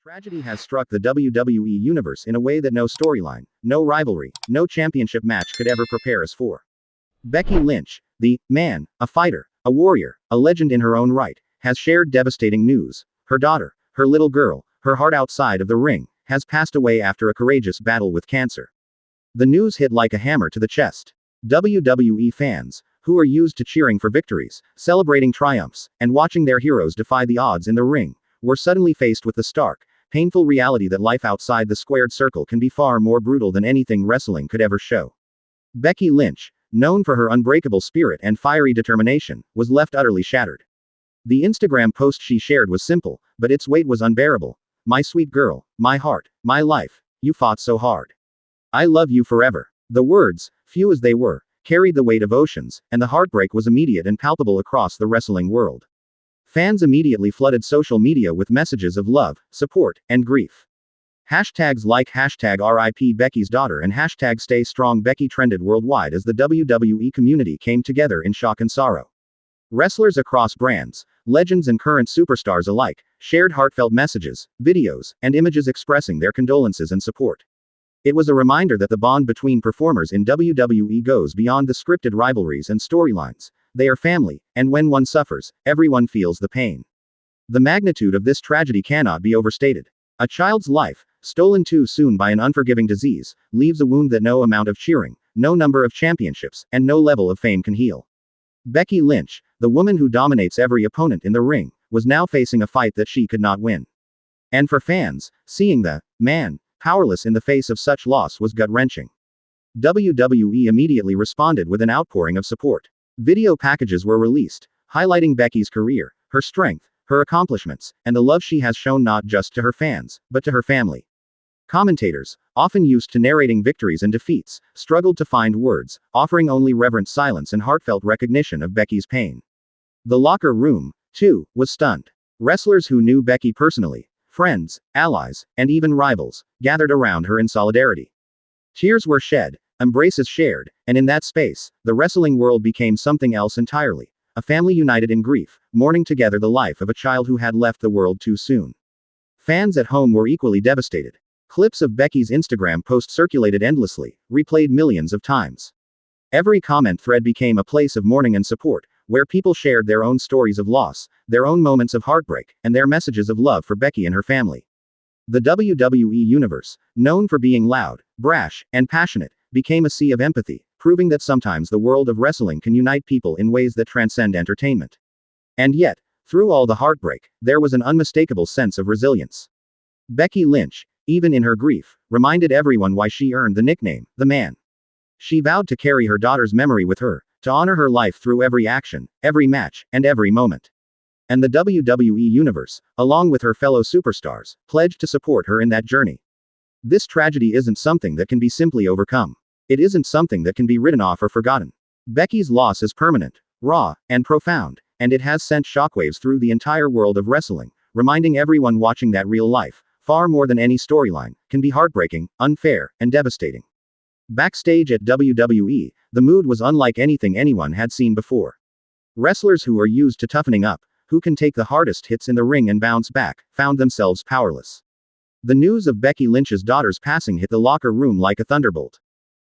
Tragedy has struck the WWE Universe in a way that no storyline, no rivalry, no championship match could ever prepare us for. Becky Lynch, the man, a fighter, a warrior, a legend in her own right, has shared devastating news. Her daughter, her little girl, her heart outside of the ring, has passed away after a courageous battle with cancer. The news hit like a hammer to the chest. WWE fans, who are used to cheering for victories, celebrating triumphs, and watching their heroes defy the odds in the ring, were suddenly faced with the stark, painful reality that life outside the squared circle can be far more brutal than anything wrestling could ever show. Becky Lynch, known for her unbreakable spirit and fiery determination, was left utterly shattered. The Instagram post she shared was simple, but its weight was unbearable. "My sweet girl, my heart, my life, you fought so hard. I love you forever." The words, few as they were, carried the weight of oceans, and the heartbreak was immediate and palpable across the wrestling world. Fans immediately flooded social media with messages of love, support, and grief. Hashtags like #RIP Becky's daughter and #Stay Strong Becky trended worldwide as the WWE community came together in shock and sorrow. Wrestlers across brands, legends and current superstars alike, shared heartfelt messages, videos, and images expressing their condolences and support. It was a reminder that the bond between performers in WWE goes beyond the scripted rivalries and storylines. They are family, and when one suffers, everyone feels the pain. The magnitude of this tragedy cannot be overstated. A child's life, stolen too soon by an unforgiving disease, leaves a wound that no amount of cheering, no number of championships, and no level of fame can heal. Becky Lynch, the woman who dominates every opponent in the ring, was now facing a fight that she could not win. And for fans, seeing the man powerless in the face of such loss was gut-wrenching. WWE immediately responded with an outpouring of support. Video packages were released, highlighting Becky's career, her strength, her accomplishments, and the love she has shown not just to her fans, but to her family. Commentators, often used to narrating victories and defeats, struggled to find words, offering only reverent silence and heartfelt recognition of Becky's pain. The locker room, too, was stunned. Wrestlers who knew Becky personally, friends, allies, and even rivals, gathered around her in solidarity. Tears were shed, embraces shared, and in that space, the wrestling world became something else entirely. A family united in grief, mourning together the life of a child who had left the world too soon. Fans at home were equally devastated. Clips of Becky's Instagram post circulated endlessly, replayed millions of times. Every comment thread became a place of mourning and support, where people shared their own stories of loss, their own moments of heartbreak, and their messages of love for Becky and her family. The WWE Universe, known for being loud, brash, and passionate, became a sea of empathy, proving that sometimes the world of wrestling can unite people in ways that transcend entertainment. And yet, through all the heartbreak, there was an unmistakable sense of resilience. Becky Lynch, even in her grief, reminded everyone why she earned the nickname, the man. She vowed to carry her daughter's memory with her, to honor her life through every action, every match, and every moment. And the WWE Universe, along with her fellow superstars, pledged to support her in that journey. This tragedy isn't something that can be simply overcome. It isn't something that can be written off or forgotten. Becky's loss is permanent, raw, and profound, and it has sent shockwaves through the entire world of wrestling, reminding everyone watching that real life, far more than any storyline, can be heartbreaking, unfair, and devastating. Backstage at WWE, the mood was unlike anything anyone had seen before. Wrestlers who are used to toughening up, who can take the hardest hits in the ring and bounce back, found themselves powerless. The news of Becky Lynch's daughter's passing hit the locker room like a thunderbolt.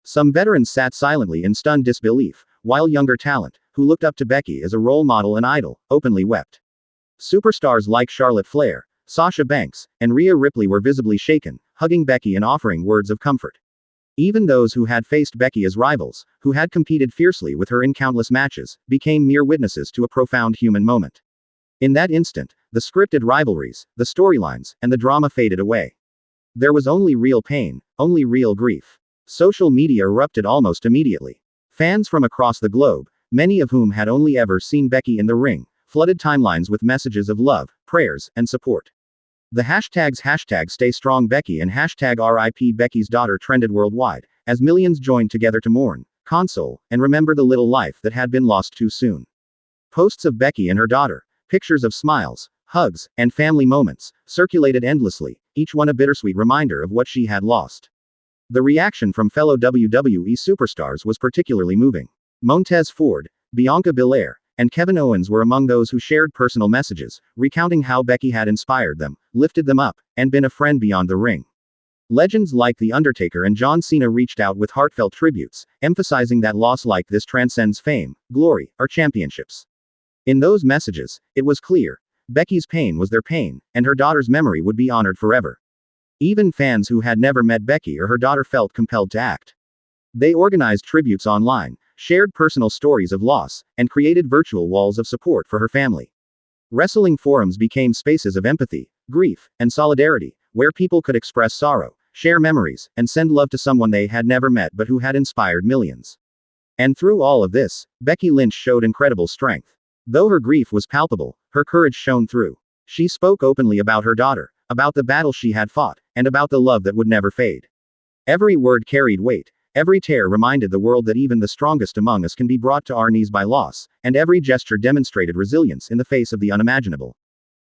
Some veterans sat silently in stunned disbelief, while younger talent, who looked up to Becky as a role model and idol, openly wept. Superstars like Charlotte Flair, Sasha Banks, and Rhea Ripley were visibly shaken, hugging Becky and offering words of comfort. Even those who had faced Becky as rivals, who had competed fiercely with her in countless matches, became mere witnesses to a profound human moment. In that instant, the scripted rivalries, the storylines, and the drama faded away. There was only real pain, only real grief. Social media erupted almost immediately. Fans from across the globe, many of whom had only ever seen Becky in the ring, flooded timelines with messages of love, prayers, and support. The hashtags #Stay Strong Becky and #RIP Becky's daughter trended worldwide, as millions joined together to mourn, console, and remember the little life that had been lost too soon. Posts of Becky and her daughter, pictures of smiles, hugs, and family moments, circulated endlessly, each one a bittersweet reminder of what she had lost. The reaction from fellow WWE superstars was particularly moving. Montez Ford, Bianca Belair, and Kevin Owens were among those who shared personal messages, recounting how Becky had inspired them, lifted them up, and been a friend beyond the ring. Legends like The Undertaker and John Cena reached out with heartfelt tributes, emphasizing that loss like this transcends fame, glory, or championships. In those messages, it was clear: Becky's pain was their pain, and her daughter's memory would be honored forever. Even fans who had never met Becky or her daughter felt compelled to act. They organized tributes online, shared personal stories of loss, and created virtual walls of support for her family. Wrestling forums became spaces of empathy, grief, and solidarity, where people could express sorrow, share memories, and send love to someone they had never met but who had inspired millions. And through all of this, Becky Lynch showed incredible strength. Though her grief was palpable, her courage shone through. She spoke openly about her daughter, about the battle she had fought, and about the love that would never fade. Every word carried weight. Every tear reminded the world that even the strongest among us can be brought to our knees by loss, and every gesture demonstrated resilience in the face of the unimaginable.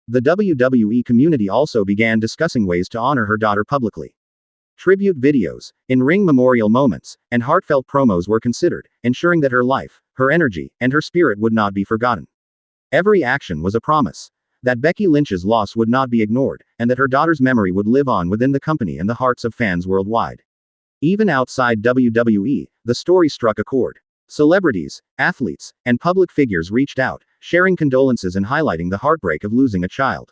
The WWE community also began discussing ways to honor her daughter publicly. Tribute videos, in-ring memorial moments, and heartfelt promos were considered, ensuring that her life, her energy, and her spirit would not be forgotten. Every action was a promise that Becky Lynch's loss would not be ignored, and that her daughter's memory would live on within the company and the hearts of fans worldwide. Even outside WWE, the story struck a chord. Celebrities, athletes, and public figures reached out, sharing condolences and highlighting the heartbreak of losing a child.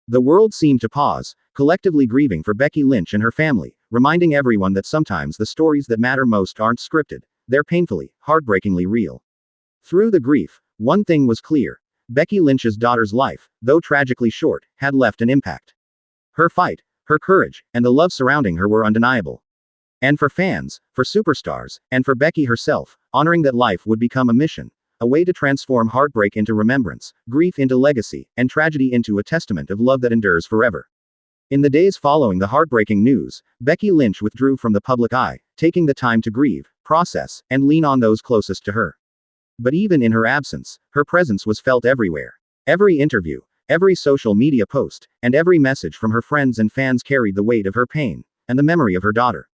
The world seemed to pause, collectively grieving for Becky Lynch and her family, reminding everyone that sometimes the stories that matter most aren't scripted, they're painfully, heartbreakingly real. Through the grief, one thing was clear: Becky Lynch's daughter's life, though tragically short, had left an impact. Her fight, her courage, and the love surrounding her were undeniable. And for fans, for superstars, and for Becky herself, honoring that life would become a mission, a way to transform heartbreak into remembrance, grief into legacy, and tragedy into a testament of love that endures forever. In the days following the heartbreaking news, Becky Lynch withdrew from the public eye, taking the time to grieve, process, and lean on those closest to her. But even in her absence, her presence was felt everywhere. Every interview, every social media post, and every message from her friends and fans carried the weight of her pain, and the memory of her daughter.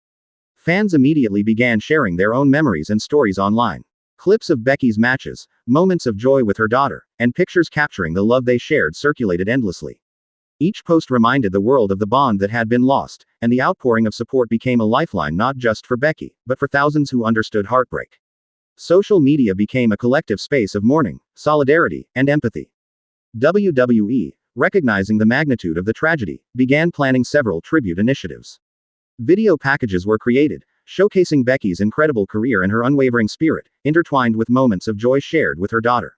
Fans immediately began sharing their own memories and stories online. Clips of Becky's matches, moments of joy with her daughter, and pictures capturing the love they shared circulated endlessly. Each post reminded the world of the bond that had been lost, and the outpouring of support became a lifeline not just for Becky, but for thousands who understood heartbreak. Social media became a collective space of mourning, solidarity, and empathy. WWE, recognizing the magnitude of the tragedy, began planning several tribute initiatives. Video packages were created, showcasing Becky's incredible career and her unwavering spirit, intertwined with moments of joy shared with her daughter.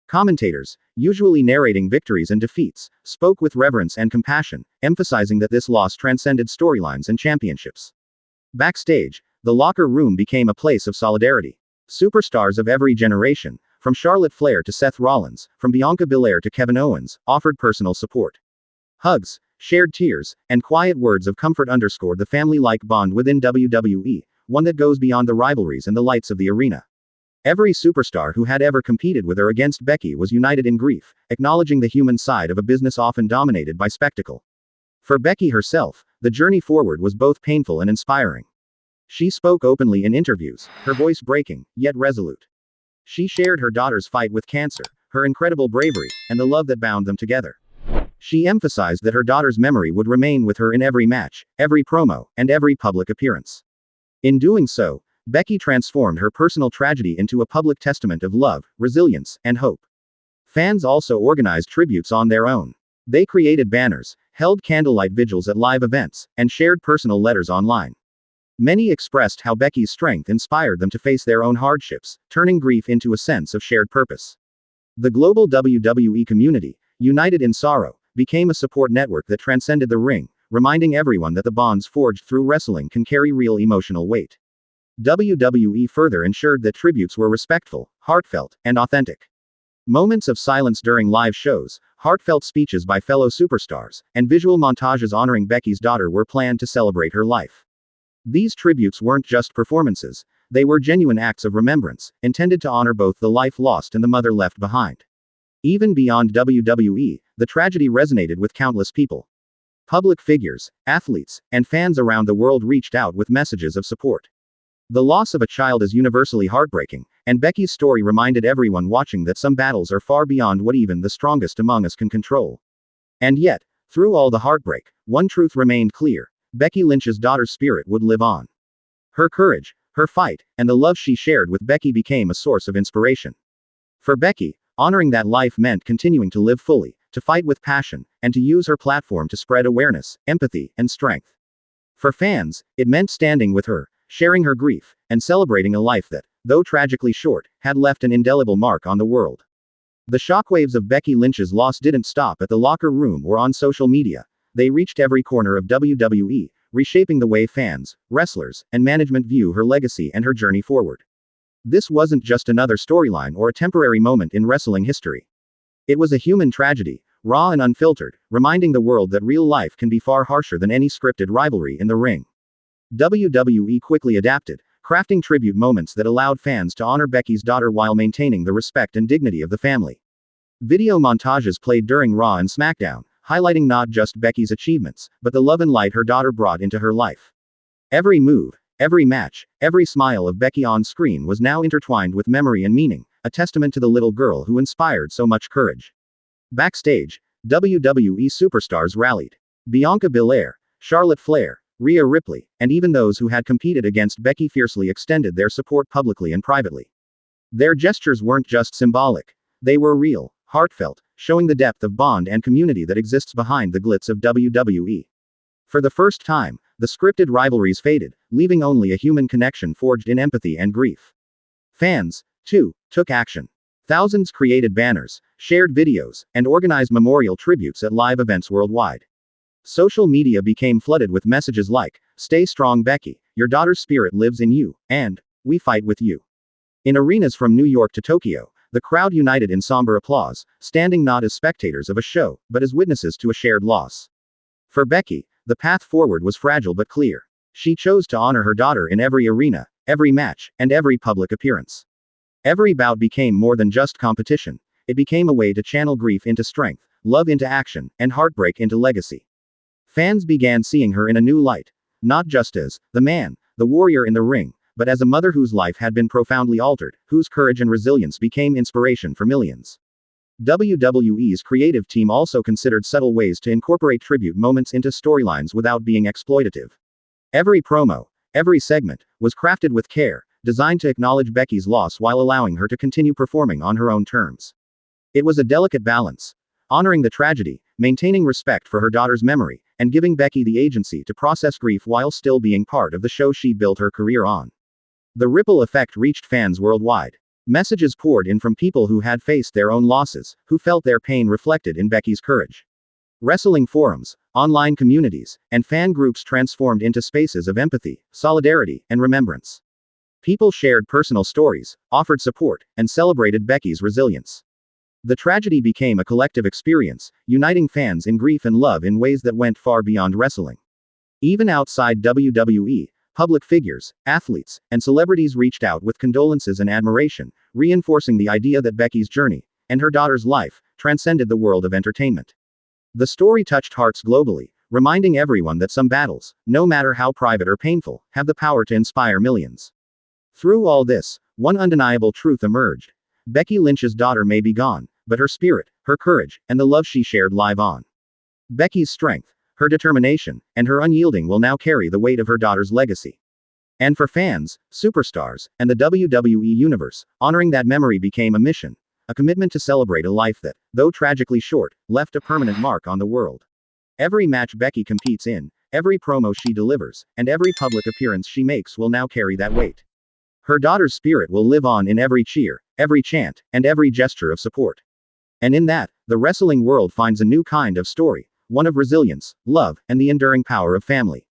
Commentators, usually narrating victories and defeats, spoke with reverence and compassion, emphasizing that this loss transcended storylines and championships. Backstage, the locker room became a place of solidarity. Superstars of every generation, from Charlotte Flair to Seth Rollins, from Bianca Belair to Kevin Owens, offered personal support. Hugs, shared tears, and quiet words of comfort underscored the family-like bond within WWE, one that goes beyond the rivalries and the lights of the arena. Every superstar who had ever competed with or against Becky was united in grief, acknowledging the human side of a business often dominated by spectacle. For Becky herself, the journey forward was both painful and inspiring. She spoke openly in interviews, her voice breaking, yet resolute. She shared her daughter's fight with cancer, her incredible bravery, and the love that bound them together. She emphasized that her daughter's memory would remain with her in every match, every promo, and every public appearance. In doing so, Becky transformed her personal tragedy into a public testament of love, resilience, and hope. Fans also organized tributes on their own. They created banners, held candlelight vigils at live events, and shared personal letters online. Many expressed how Becky's strength inspired them to face their own hardships, turning grief into a sense of shared purpose. The global WWE community, united in sorrow, became a support network that transcended the ring, reminding everyone that the bonds forged through wrestling can carry real emotional weight. WWE further ensured that tributes were respectful, heartfelt, and authentic. Moments of silence during live shows, heartfelt speeches by fellow superstars, and visual montages honoring Becky's daughter were planned to celebrate her life. These tributes weren't just performances, they were genuine acts of remembrance, intended to honor both the life lost and the mother left behind. Even beyond WWE, the tragedy resonated with countless people. Public figures, athletes, and fans around the world reached out with messages of support. The loss of a child is universally heartbreaking, and Becky's story reminded everyone watching that some battles are far beyond what even the strongest among us can control. And yet, through all the heartbreak, one truth remained clear: Becky Lynch's daughter's spirit would live on. Her courage, her fight, and the love she shared with Becky became a source of inspiration. For Becky, honoring that life meant continuing to live fully, to fight with passion, and to use her platform to spread awareness, empathy, and strength. For fans, it meant standing with her, sharing her grief, and celebrating a life that, though tragically short, had left an indelible mark on the world. The shockwaves of Becky Lynch's loss didn't stop at the locker room or on social media. They reached every corner of WWE, reshaping the way fans, wrestlers, and management view her legacy and her journey forward. This wasn't just another storyline or a temporary moment in wrestling history. It was a human tragedy, raw and unfiltered, reminding the world that real life can be far harsher than any scripted rivalry in the ring. WWE quickly adapted, crafting tribute moments that allowed fans to honor Becky's daughter while maintaining the respect and dignity of the family. Video montages played during Raw and SmackDown, highlighting not just Becky's achievements, but the love and light her daughter brought into her life. Every move, every match, every smile of Becky on screen was now intertwined with memory and meaning, a testament to the little girl who inspired so much courage. Backstage, WWE superstars rallied. Bianca Belair, Charlotte Flair, Rhea Ripley, and even those who had competed against Becky fiercely extended their support publicly and privately. Their gestures weren't just symbolic. They were real, heartfelt, showing the depth of bond and community that exists behind the glitz of WWE. For the first time, the scripted rivalries faded, leaving only a human connection forged in empathy and grief. Fans, too, took action. Thousands created banners, shared videos, and organized memorial tributes at live events worldwide. Social media became flooded with messages like, "Stay strong, Becky, your daughter's spirit lives in you," and, "We fight with you." In arenas from New York to Tokyo, the crowd united in somber applause, standing not as spectators of a show, but as witnesses to a shared loss. For Becky, the path forward was fragile but clear. She chose to honor her daughter in every arena, every match, and every public appearance. Every bout became more than just competition. It became a way to channel grief into strength, love into action, and heartbreak into legacy. Fans began seeing her in a new light, not just as the man, the warrior in the ring, but as a mother whose life had been profoundly altered, whose courage and resilience became inspiration for millions. WWE's creative team also considered subtle ways to incorporate tribute moments into storylines without being exploitative. Every promo, every segment, was crafted with care, designed to acknowledge Becky's loss while allowing her to continue performing on her own terms. It was a delicate balance, honoring the tragedy, maintaining respect for her daughter's memory, and giving Becky the agency to process grief while still being part of the show she built her career on. The ripple effect reached fans worldwide. Messages poured in from people who had faced their own losses, who felt their pain reflected in Becky's courage. Wrestling forums, online communities, and fan groups transformed into spaces of empathy, solidarity, and remembrance. People shared personal stories, offered support, and celebrated Becky's resilience. The tragedy became a collective experience, uniting fans in grief and love in ways that went far beyond wrestling. Even outside WWE, public figures, athletes, and celebrities reached out with condolences and admiration, reinforcing the idea that Becky's journey, and her daughter's life, transcended the world of entertainment. The story touched hearts globally, reminding everyone that some battles, no matter how private or painful, have the power to inspire millions. Through all this, one undeniable truth emerged. Becky Lynch's daughter may be gone, but her spirit, her courage, and the love she shared live on. Becky's strength, her determination, and her unyielding will now carry the weight of her daughter's legacy. And for fans, superstars, and the WWE Universe, honoring that memory became a mission, a commitment to celebrate a life that, though tragically short, left a permanent mark on the world. Every match Becky competes in, every promo she delivers, and every public appearance she makes will now carry that weight. Her daughter's spirit will live on in every cheer, every chant, and every gesture of support. And in that, the wrestling world finds a new kind of story, one of resilience, love, and the enduring power of family.